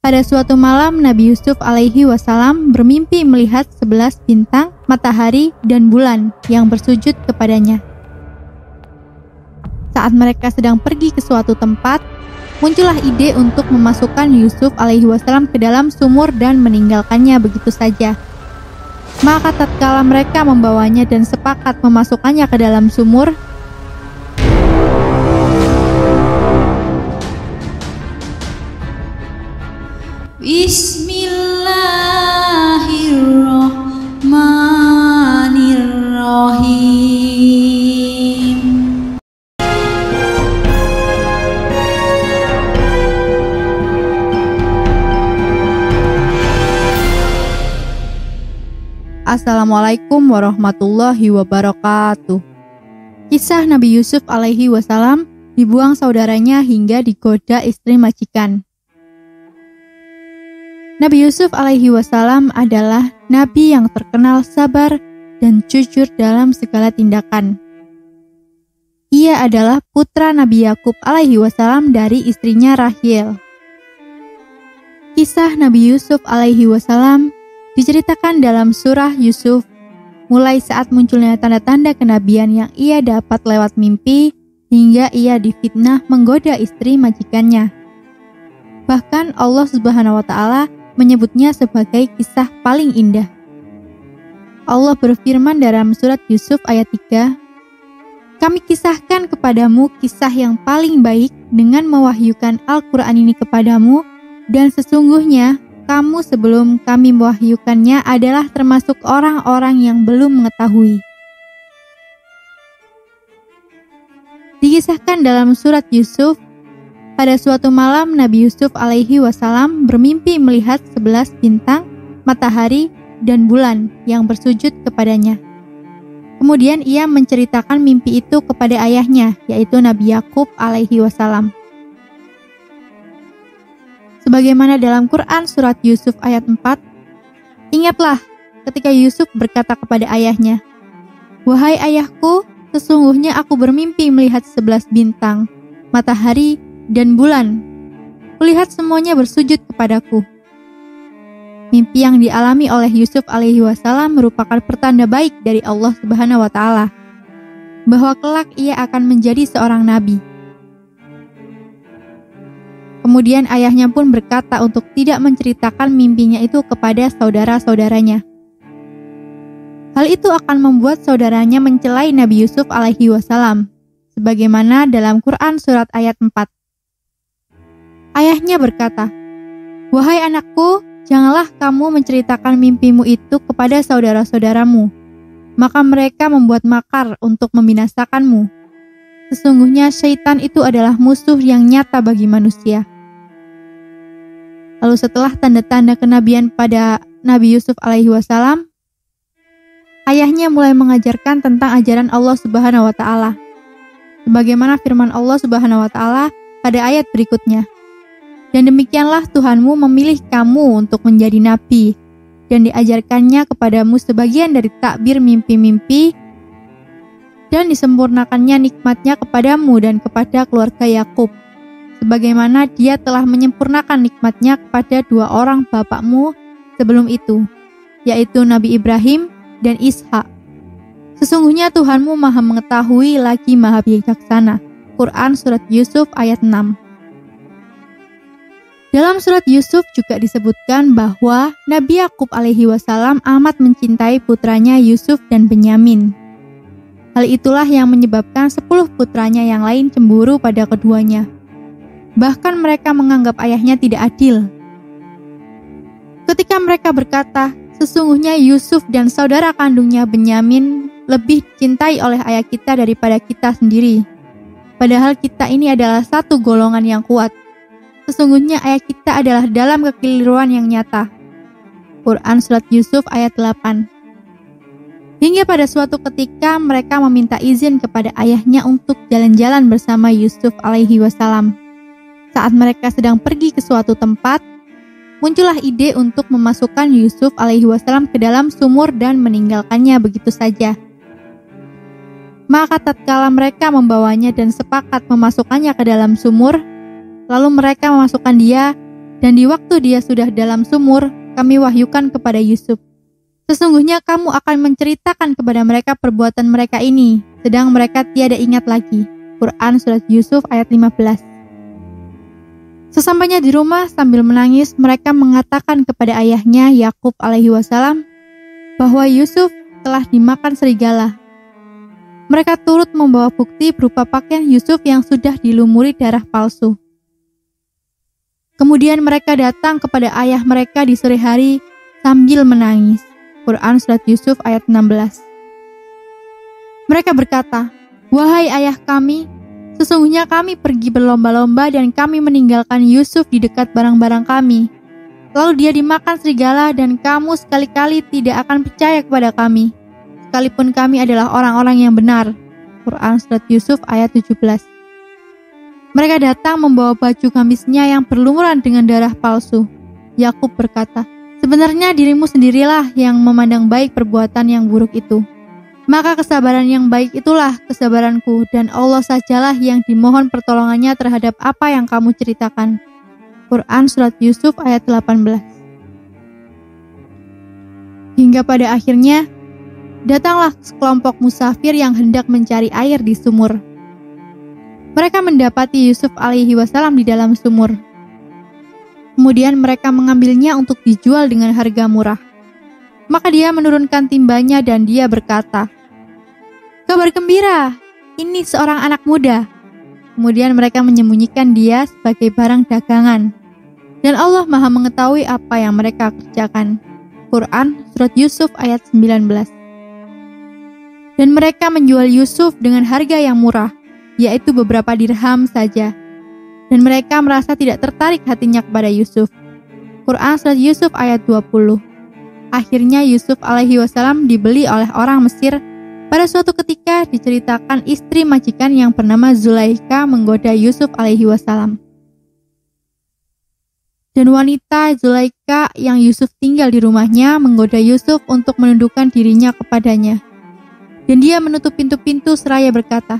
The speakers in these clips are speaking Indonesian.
Pada suatu malam, Nabi Yusuf alaihi wasallam bermimpi melihat 11 bintang, matahari, dan bulan yang bersujud kepadanya. Saat mereka sedang pergi ke suatu tempat, muncullah ide untuk memasukkan Yusuf alaihi wasallam ke dalam sumur dan meninggalkannya begitu saja. Maka tatkala mereka membawanya dan sepakat memasukkannya ke dalam sumur, Bismillahirrahmanirrahim. Assalamualaikum warahmatullahi wabarakatuh. Kisah Nabi Yusuf alaihi wasallam dibuang saudaranya hingga digoda istri majikan. Nabi Yusuf alaihi wasallam adalah nabi yang terkenal sabar dan jujur dalam segala tindakan. Ia adalah putra Nabi Yakub alaihi wasallam dari istrinya Rahil. Kisah Nabi Yusuf alaihi wasallam diceritakan dalam surah Yusuf, mulai saat munculnya tanda-tanda kenabian yang ia dapat lewat mimpi hingga ia difitnah menggoda istri majikannya. Bahkan Allah Subhanahu wa taala menyebutnya sebagai kisah paling indah. Allah berfirman dalam surat Yusuf ayat 3, "Kami kisahkan kepadamu kisah yang paling baik dengan mewahyukan Al-Quran ini kepadamu, dan sesungguhnya kamu sebelum kami mewahyukannya adalah termasuk orang-orang yang belum mengetahui." Dikisahkan dalam surat Yusuf, pada suatu malam Nabi Yusuf alaihi wasallam bermimpi melihat 11 bintang, matahari, dan bulan yang bersujud kepadanya. Kemudian ia menceritakan mimpi itu kepada ayahnya, yaitu Nabi Yakub alaihi wasallam. Sebagaimana dalam Quran surat Yusuf ayat 4, "Ingatlah ketika Yusuf berkata kepada ayahnya, 'Wahai ayahku, sesungguhnya aku bermimpi melihat 11 bintang, matahari, dan bulan. Kulihat semuanya bersujud kepadaku.' Mimpi yang dialami oleh Yusuf alaihi wasallam merupakan pertanda baik dari Allah Subhanahu wa taala bahwa kelak ia akan menjadi seorang nabi. Kemudian ayahnya pun berkata untuk tidak menceritakan mimpinya itu kepada saudara-saudaranya. Hal itu akan membuat saudaranya mencelai Nabi Yusuf alaihi wasallam, sebagaimana dalam Quran surat ayat 4. Ayahnya berkata, "Wahai anakku, janganlah kamu menceritakan mimpimu itu kepada saudara-saudaramu, maka mereka membuat makar untuk membinasakanmu. Sesungguhnya syaitan itu adalah musuh yang nyata bagi manusia." Lalu setelah tanda-tanda kenabian pada Nabi Yusuf alaihi wasallam, ayahnya mulai mengajarkan tentang ajaran Allah Subhanahu wa taala. Sebagaimana firman Allah Subhanahu wa taala pada ayat berikutnya, "Dan demikianlah Tuhanmu memilih kamu untuk menjadi nabi, dan diajarkannya kepadamu sebagian dari takbir mimpi-mimpi, dan disempurnakannya nikmatnya kepadamu dan kepada keluarga Yakub, sebagaimana dia telah menyempurnakan nikmatnya kepada dua orang bapakmu sebelum itu, yaitu Nabi Ibrahim dan Ishak. Sesungguhnya Tuhanmu maha mengetahui lagi maha bijaksana." Quran surat Yusuf ayat 6. Dalam surat Yusuf juga disebutkan bahwa Nabi Yakub alaihi wasallam amat mencintai putranya Yusuf dan Benyamin. Hal itulah yang menyebabkan 10 putranya yang lain cemburu pada keduanya. Bahkan mereka menganggap ayahnya tidak adil. Ketika mereka berkata, "Sesungguhnya Yusuf dan saudara kandungnya Benyamin lebih dicintai oleh ayah kita daripada kita sendiri. Padahal kita ini adalah satu golongan yang kuat. Sesungguhnya ayah kita adalah dalam kekeliruan yang nyata." Quran surat Yusuf ayat 8. Hingga pada suatu ketika mereka meminta izin kepada ayahnya untuk jalan-jalan bersama Yusuf alaihi wasallam. Saat mereka sedang pergi ke suatu tempat, muncullah ide untuk memasukkan Yusuf alaihi wasallam ke dalam sumur dan meninggalkannya begitu saja. Maka tatkala mereka membawanya dan sepakat memasukkannya ke dalam sumur, lalu mereka memasukkan dia Dan di waktu dia sudah dalam sumur, kami wahyukan kepada Yusuf, sesungguhnya kamu akan menceritakan kepada mereka perbuatan mereka ini, sedang mereka tiada ingat lagi. Quran Surat Yusuf ayat 15. Sesampainya di rumah sambil menangis, mereka mengatakan kepada ayahnya Yakub alaihi wasallam bahwa Yusuf telah dimakan serigala. Mereka turut membawa bukti berupa pakaian Yusuf yang sudah dilumuri darah palsu. Kemudian mereka datang kepada ayah mereka di sore hari sambil menangis. Quran Surat Yusuf ayat 16. Mereka berkata, "Wahai ayah kami, sesungguhnya kami pergi berlomba-lomba dan kami meninggalkan Yusuf di dekat barang-barang kami. Lalu dia dimakan serigala dan kamu sekali-kali tidak akan percaya kepada kami, sekalipun kami adalah orang-orang yang benar." Quran Surat Yusuf ayat 17. Mereka datang membawa baju gamisnya yang berlumuran dengan darah palsu. Yakub berkata, "Sebenarnya dirimu sendirilah yang memandang baik perbuatan yang buruk itu. Maka kesabaran yang baik itulah kesabaranku, dan Allah sajalah yang dimohon pertolongannya terhadap apa yang kamu ceritakan." Quran Surat Yusuf ayat 18. Hingga pada akhirnya, datanglah sekelompok musafir yang hendak mencari air di sumur. Mereka mendapati Yusuf alaihi wasallam di dalam sumur. Kemudian mereka mengambilnya untuk dijual dengan harga murah. Maka dia menurunkan timbanya dan dia berkata, "Kabar gembira, ini seorang anak muda." Kemudian mereka menyembunyikan dia sebagai barang dagangan. Dan Allah Maha mengetahui apa yang mereka kerjakan. Quran Surat Yusuf ayat 19. Dan mereka menjual Yusuf dengan harga yang murah, yaitu beberapa dirham saja. Dan mereka merasa tidak tertarik hatinya kepada Yusuf. Quran Surat Yusuf ayat 20. Akhirnya Yusuf alaihi wasallam dibeli oleh orang Mesir. Pada suatu ketika diceritakan istri majikan yang bernama Zulaikha menggoda Yusuf alaihi wasallam. Dan wanita Zulaikha yang Yusuf tinggal di rumahnya menggoda Yusuf untuk menundukkan dirinya kepadanya. Dan dia menutup pintu-pintu seraya berkata,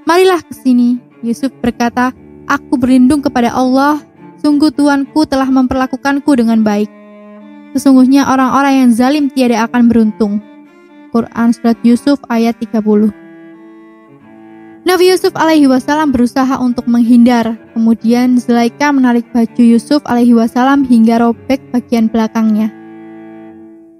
"Marilah ke sini." Yusuf berkata, "Aku berlindung kepada Allah, sungguh Tuanku telah memperlakukanku dengan baik. Sesungguhnya orang-orang yang zalim tiada akan beruntung." Quran Surat Yusuf ayat 30. Nabi Yusuf alaihi wasallam berusaha untuk menghindar. Kemudian Zulaikha menarik baju Yusuf alaihi wasallam hingga robek bagian belakangnya.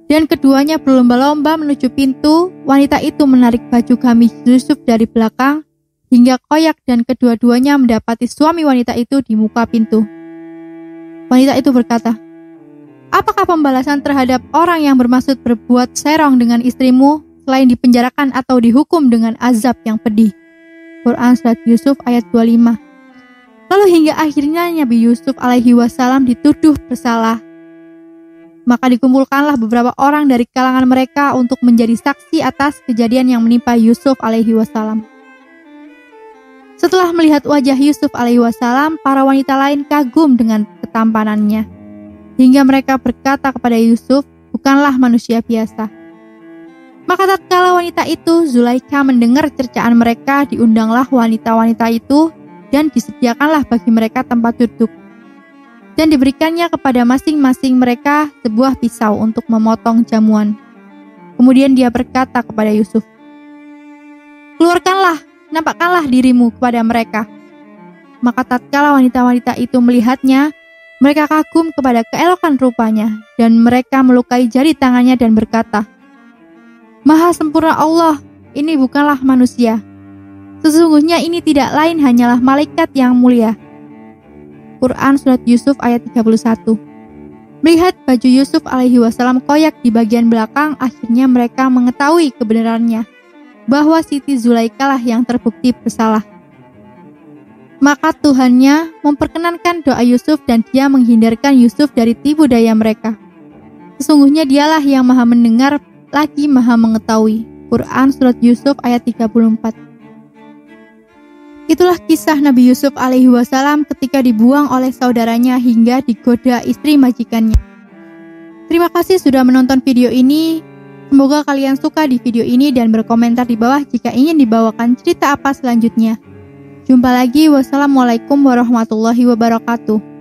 Dan keduanya berlomba-lomba menuju pintu. Wanita itu menarik baju gamis Yusuf dari belakang hingga koyak dan kedua-duanya mendapati suami wanita itu di muka pintu. Wanita itu berkata, "Apakah pembalasan terhadap orang yang bermaksud berbuat serong dengan istrimu selain dipenjarakan atau dihukum dengan azab yang pedih?" Quran Surat Yusuf ayat 25. Lalu hingga akhirnya Nabi Yusuf alaihi wasallam dituduh bersalah. Maka dikumpulkanlah beberapa orang dari kalangan mereka untuk menjadi saksi atas kejadian yang menimpa Yusuf alaihi wasallam. Setelah melihat wajah Yusuf alaihi wasallam, para wanita lain kagum dengan ketampanannya. Hingga mereka berkata kepada Yusuf, "Bukanlah manusia biasa." Maka tatkala wanita itu, Zulaikha mendengar cercaan mereka, diundanglah wanita-wanita itu dan disediakanlah bagi mereka tempat duduk. Dan diberikannya kepada masing-masing mereka sebuah pisau untuk memotong jamuan. Kemudian dia berkata kepada Yusuf, "Keluarkanlah, nampakkanlah dirimu kepada mereka." Maka tatkala wanita-wanita itu melihatnya, mereka kagum kepada keelokan rupanya, dan mereka melukai jari tangannya dan berkata, "Maha sempurna Allah, ini bukanlah manusia. Sesungguhnya ini tidak lain hanyalah malaikat yang mulia." Quran Surat Yusuf ayat 31. Melihat baju Yusuf alaihi wasallam koyak di bagian belakang, akhirnya mereka mengetahui kebenarannya, bahwa Siti Zulaikha lah yang terbukti bersalah. Maka Tuhannya memperkenankan doa Yusuf dan dia menghindarkan Yusuf dari tipu daya mereka. Sesungguhnya dialah yang maha mendengar lagi maha mengetahui. Quran Surat Yusuf ayat 34. Itulah kisah Nabi Yusuf alaihi wasallam ketika dibuang oleh saudaranya hingga digoda istri majikannya. Terima kasih sudah menonton video ini. Semoga kalian suka di video ini dan berkomentar di bawah jika ingin dibawakan cerita apa selanjutnya. Jumpa lagi. Wassalamualaikum warahmatullahi wabarakatuh.